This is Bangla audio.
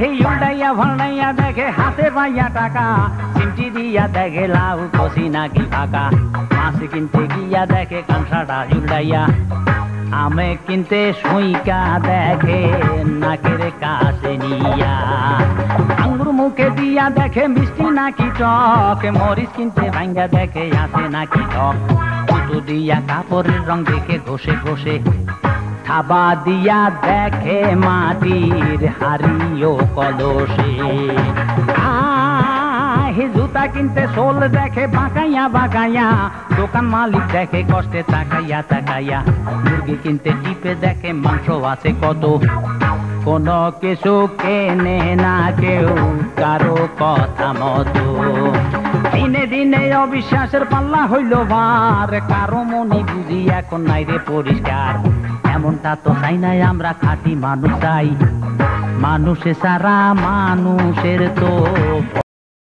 উল্টাইয়া ভাল্টাইয়া দেখে হাতে পাইয়া টাকা, চিমটি দিয়া দেখে লাউ কষি নাকি ফাঁকা, মাছ কিনতে গিয়া দেখে কাঁসাটা উল্টাইয়া, আমে কিনতে সুইকা দেখে নাকের কাছে নিয়া, আঙ্গুর মুখে দিয়া দেখে মিষ্টি নাকি টক, মরিচ কিনতে ভাঙ্গা দেখে আছে নাকি টক, জুতো দিয়া কাপড়ের রং দেখে ঘষে ঘষে, থাবা দিয়া দেখে মাটির হাড়ি ও কলসে, জুতা কিনতে সোল দেখে বাঁকাইয়া বাঁকাইয়া, দোকান মালিক দেখে কষ্টে তাকাইয়া তাকাইয়া, মুরগি কিনতে টিপে দেখে মাংস আছে কত, কোনো কিছু কেনে না কেউ কারো কথা মতো, দিনে দিনে অবিশ্বাসের পাল্লা হইল ভার, কারো মনি বুঝি এখন নাই রে পরিষ্কার, এমনটা তো চাই নাই আমরা খাঁটি মানুষ চাই, মানুষে সারা মানুষের তো